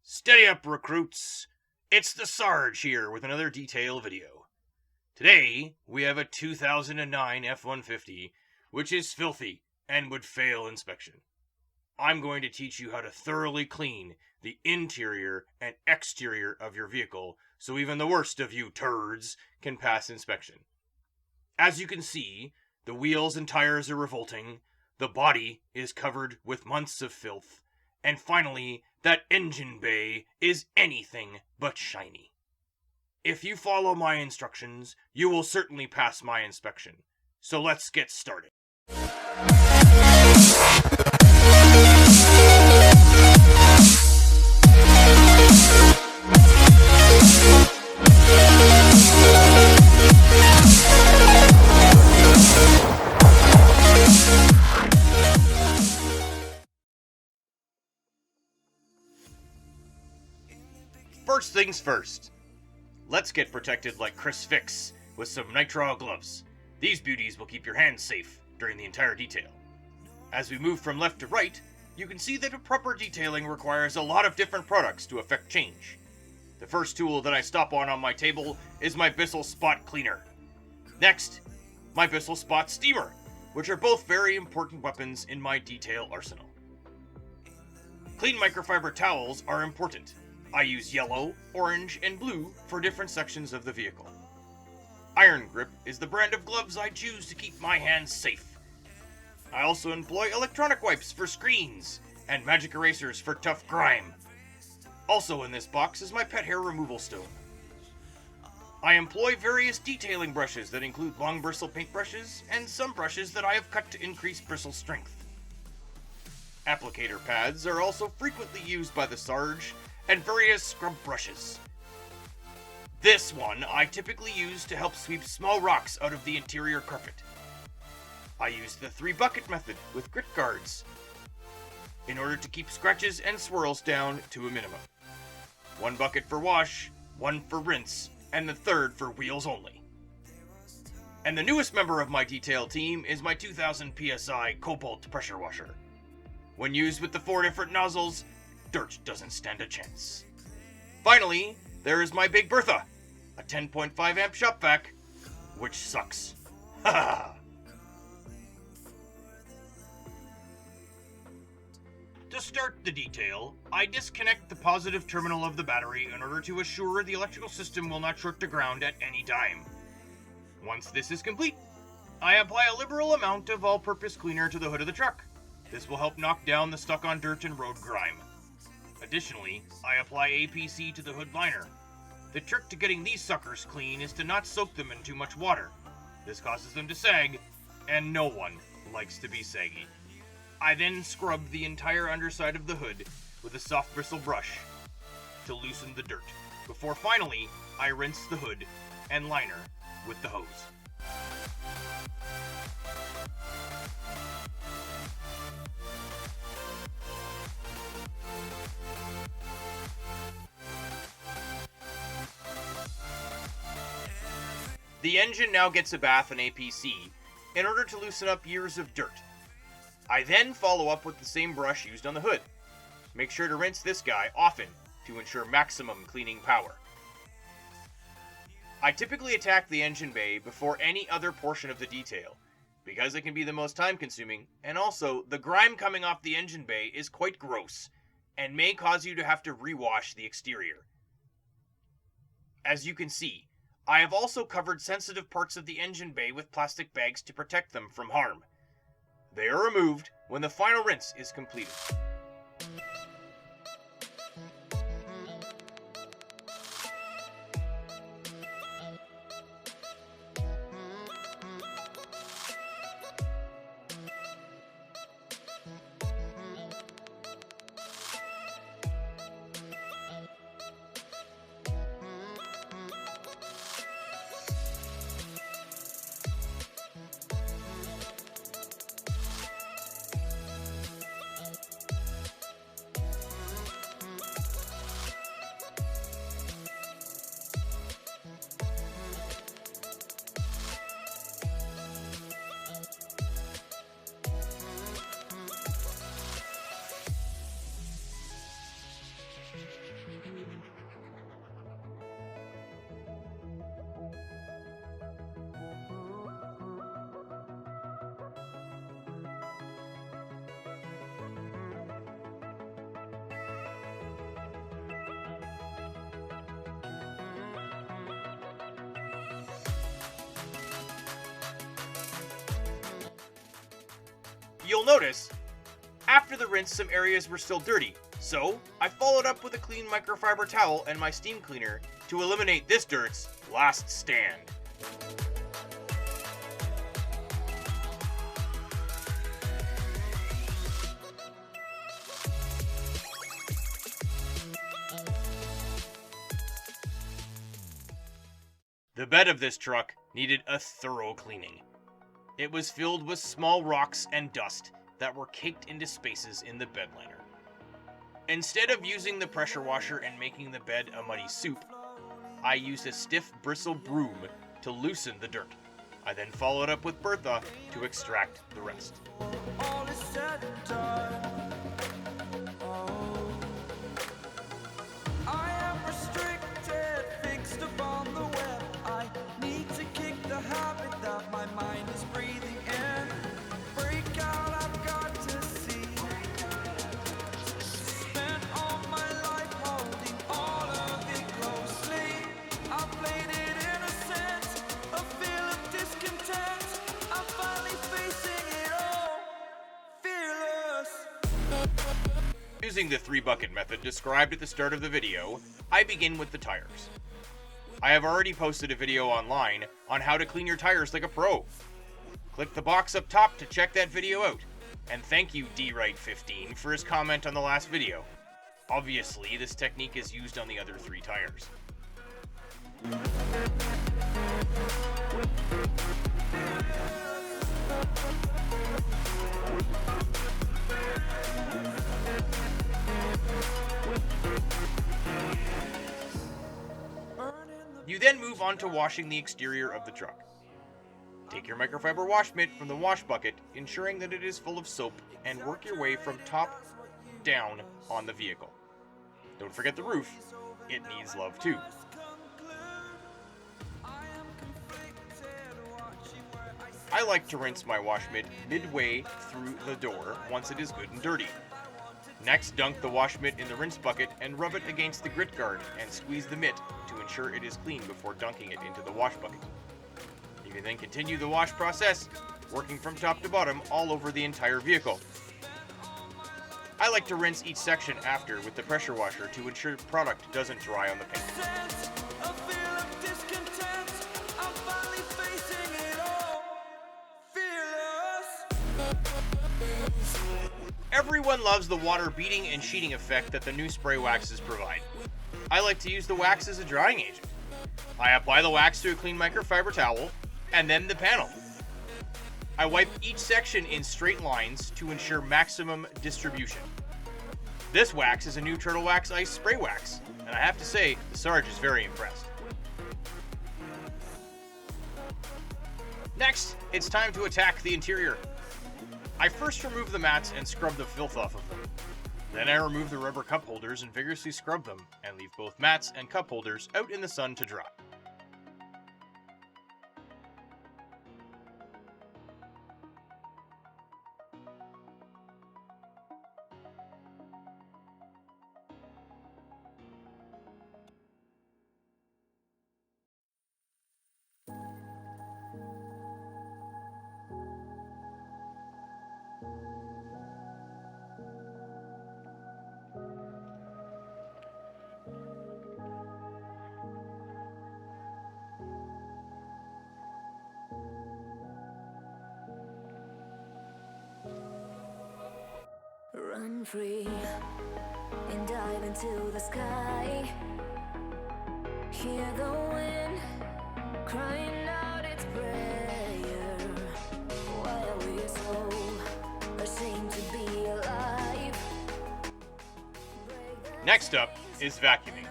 Steady up, recruits. It's the Sarge here with another detail video. Today, we have a 2009 F-150, which is filthy and would fail inspection. I'm going to teach you how to thoroughly clean the interior and exterior of your vehicle so even the worst of you turds can pass inspection. As you can see, the wheels and tires are revolting, the body is covered with months of filth, and finally, that engine bay is anything but shiny. If you follow my instructions, you will certainly pass my inspection. So let's get started. First things first, let's get protected like Chris Fix with some nitrile gloves. These beauties will keep your hands safe during the entire detail. As we move from left to right, you can see that a proper detailing requires a lot of different products to effect change. The first tool that I stop on my table is my Bissell Spot Cleaner. Next, my Bissell Spot Steamer, which are both very important weapons in my detail arsenal. Clean microfiber towels are important. I use yellow, orange, and blue for different sections of the vehicle. Iron Grip is the brand of gloves I choose to keep my hands safe. I also employ electronic wipes for screens and magic erasers for tough grime. Also in this box is my pet hair removal stone. I employ various detailing brushes that include long bristle paintbrushes and some brushes that I have cut to increase bristle strength. Applicator pads are also frequently used by the Sarge, and various scrub brushes. This one I typically use to help sweep small rocks out of the interior carpet. I use the 3-bucket method with grit guards in order to keep scratches and swirls down to a minimum. 1 bucket for wash, 1 for rinse, and the 3rd for wheels only. And the newest member of my detail team is my 2000 PSI Cobalt pressure washer. When used with the 4 different nozzles, dirt doesn't stand a chance. Finally, there is my Big Bertha, a 10.5 amp shop vac, which sucks. Ha! To start the detail, I disconnect the positive terminal of the battery in order to assure the electrical system will not short to ground at any time. Once this is complete, I apply a liberal amount of all-purpose cleaner to the hood of the truck. This will help knock down the stuck-on dirt and road grime. Additionally, I apply APC to the hood liner. The trick to getting these suckers clean is to not soak them in too much water. This causes them to sag, and no one likes to be saggy. I then scrub the entire underside of the hood with a soft bristle brush to loosen the dirt, before finally I rinse the hood and liner with the hose. The engine now gets a bath in APC in order to loosen up years of dirt. I then follow up with the same brush used on the hood. Make sure to rinse this guy often to ensure maximum cleaning power. I typically attack the engine bay before any other portion of the detail, because it can be the most time consuming, and also the grime coming off the engine bay is quite gross, and may cause you to have to rewash the exterior. As you can see, I have also covered sensitive parts of the engine bay with plastic bags to protect them from harm. They are removed when the final rinse is completed. you'll notice, after the rinse some areas were still dirty, so I followed up with a clean microfiber towel and my steam cleaner to eliminate this dirt's last stand. The bed of this truck needed a thorough cleaning. It was filled with small rocks and dust that were caked into spaces in the bed liner. Instead of using the pressure washer and making the bed a muddy soup, I used a stiff bristle broom to loosen the dirt. I then followed up with Bertha to extract the rest. All is said and done. I am restricted, fixed upon the web. I need to kick the habit that my mind is breathing in. Break out, I've got to see. Spent all my life holding all of it closely. I played it innocent, a feel of discontent. I'm finally facing it all, fearless. Using the 3-bucket method described at the start of the video, I begin with the tires. I have already posted a video online on how to clean your tires like a pro. Click the box up top to check that video out. And thank you dwrite15 for his comment on the last video. Obviously, this technique is used on the other 3 tires. You then move on to washing the exterior of the truck. Take your microfiber wash mitt from the wash bucket, ensuring that it is full of soap, and work your way from top down on the vehicle. Don't forget the roof, it needs love too. I like to rinse my wash mitt midway through the door once it is good and dirty. Next, dunk the wash mitt in the rinse bucket and rub it against the grit guard and squeeze the mitt to ensure it is clean before dunking it into the wash bucket. You can then continue the wash process, working from top to bottom all over the entire vehicle. I like to rinse each section after with the pressure washer to ensure product doesn't dry on the paint. A feel of discontent, I'm finally facing it all, fearless. Everyone loves the water beading and sheeting effect that the new spray waxes provide. I like to use the wax as a drying agent. I apply the wax to a clean microfiber towel, and then the panel. I wipe each section in straight lines to ensure maximum distribution. This wax is a new Turtle Wax Ice Spray Wax, and I have to say, the Sarge is very impressed. Next, it's time to attack the interior. I first remove the mats and scrub the filth off of them. Then I remove the rubber cup holders and vigorously scrub them, and leave both mats and cup holders out in the sun to dry. Run free and dive into the sky. Hear the wind crying out its prayer. Why are we so ashamed to be alive? Next up is vacuuming.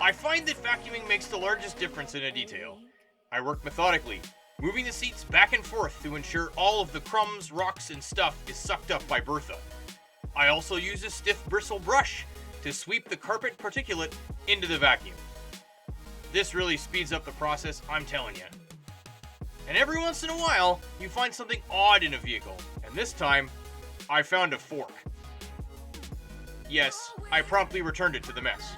I find that vacuuming makes the largest difference in a detail. I work methodically, moving the seats back and forth to ensure all of the crumbs, rocks, and stuff is sucked up by Bertha. I also use a stiff bristle brush to sweep the carpet particulate into the vacuum. This really speeds up the process, I'm telling you. And every once in a while, you find something odd in a vehicle, and this time, I found a fork. Yes, I promptly returned it to the mess.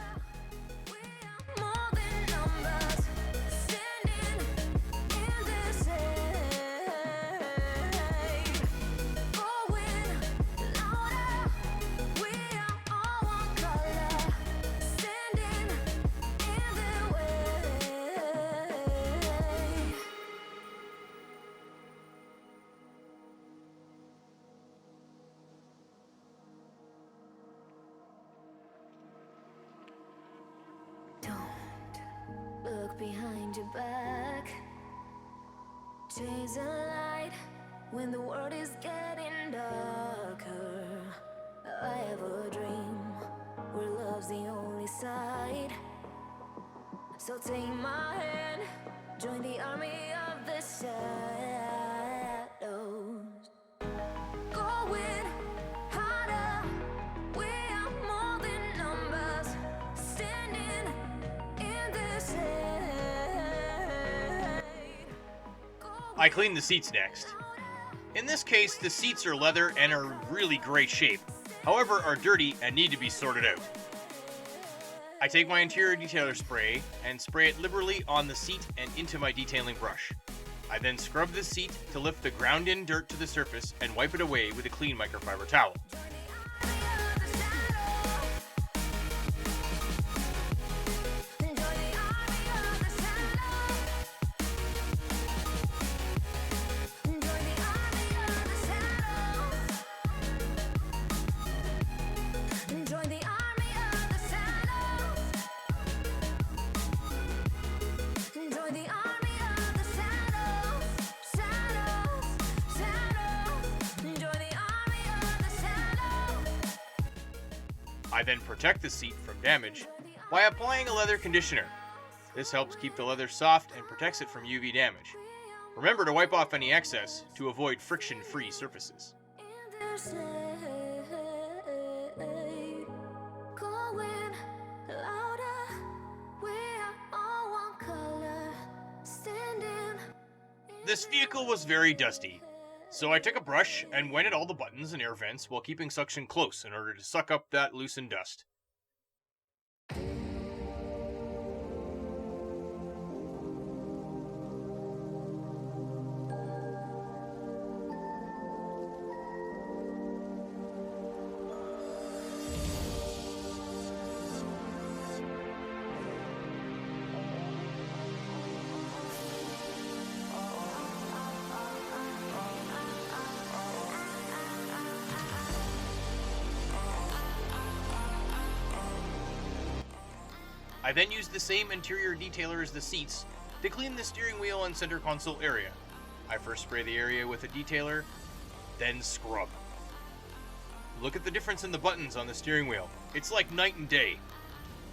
find you back. Chase a light when the world is getting darker. I have a dream where love's the only side. So take my hand, join the army of the shadows. Going harder, we are more than numbers, standing in this hate. I clean the seats next. In this case, the seats are leather and are in really great shape, however are dirty and need to be sorted out. I take my interior detailer spray and spray it liberally on the seat and into my detailing brush. I then scrub the seat to lift the ground-in dirt to the surface and wipe it away with a clean microfiber towel. I then protect the seat from damage by applying a leather conditioner. This helps keep the leather soft and protects it from UV damage. Remember to wipe off any excess to avoid friction-free surfaces. This vehicle was very dusty, so I took a brush and went at all the buttons and air vents while keeping suction close in order to suck up that loosened dust. I then used the same interior detailer as the seats to clean the steering wheel and center console area. I first spray the area with a detailer, then scrub. Look at the difference in the buttons on the steering wheel. It's like night and day.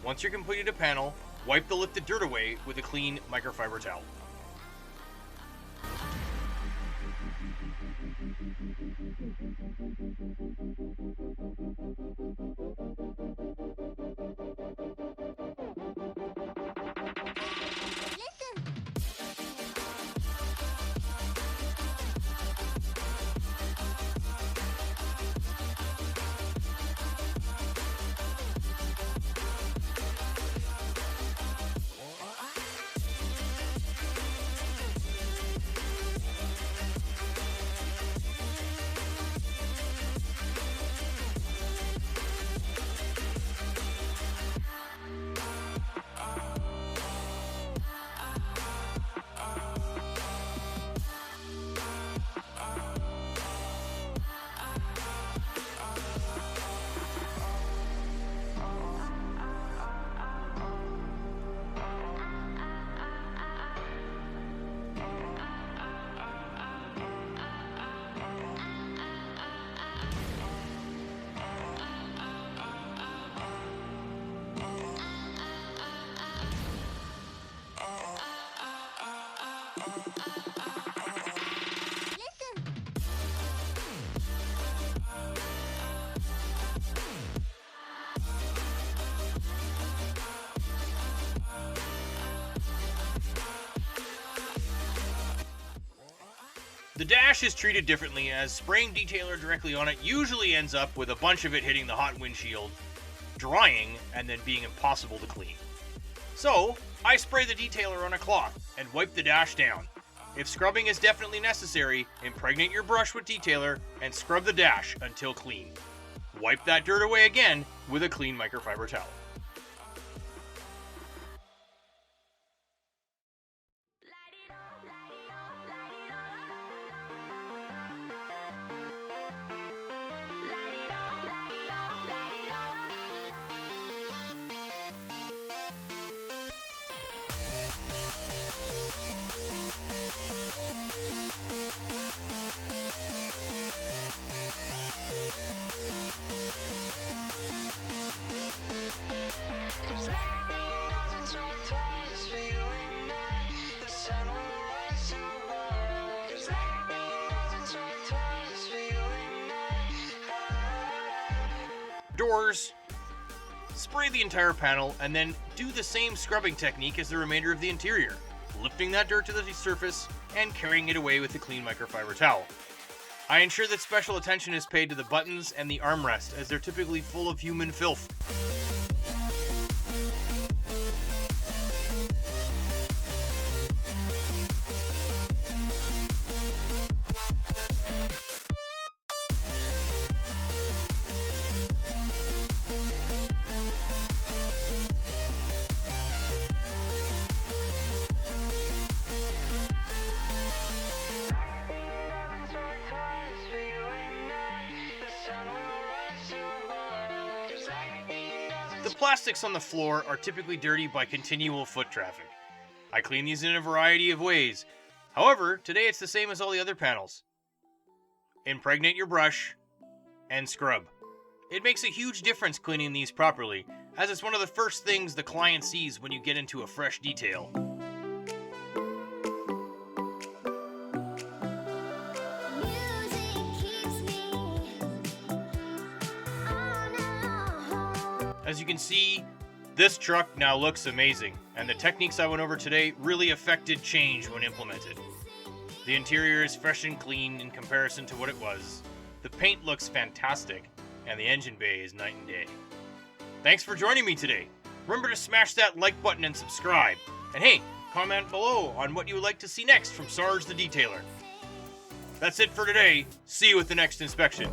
Once you're completed a panel, wipe the lifted dirt away with a clean microfiber towel. The dash is treated differently, as spraying detailer directly on it usually ends up with a bunch of it hitting the hot windshield, drying, and then being impossible to clean. So, I spray the detailer on a cloth and wipe the dash down. If scrubbing is definitely necessary, impregnate your brush with detailer and scrub the dash until clean. Wipe that dirt away again with a clean microfiber towel. doors, spray the entire panel, and then do the same scrubbing technique as the remainder of the interior, lifting that dirt to the surface and carrying it away with a clean microfiber towel. I ensure that special attention is paid to the buttons and the armrest, as they're typically full of human filth. The plastics on the floor are typically dirty by continual foot traffic. I clean these in a variety of ways. However, today it's the same as all the other panels. Impregnate your brush and scrub. It makes a huge difference cleaning these properly, as it's one of the first things the client sees when you get into a fresh detail. As you can see, this truck now looks amazing, and the techniques I went over today really affected change when implemented. The interior is fresh and clean in comparison to what it was, the paint looks fantastic, and the engine bay is night and day. Thanks for joining me today. Remember to smash that like button and subscribe. And hey, comment below on what you would like to see next from Sarge the Detailer. That's it for today. See you at the next inspection.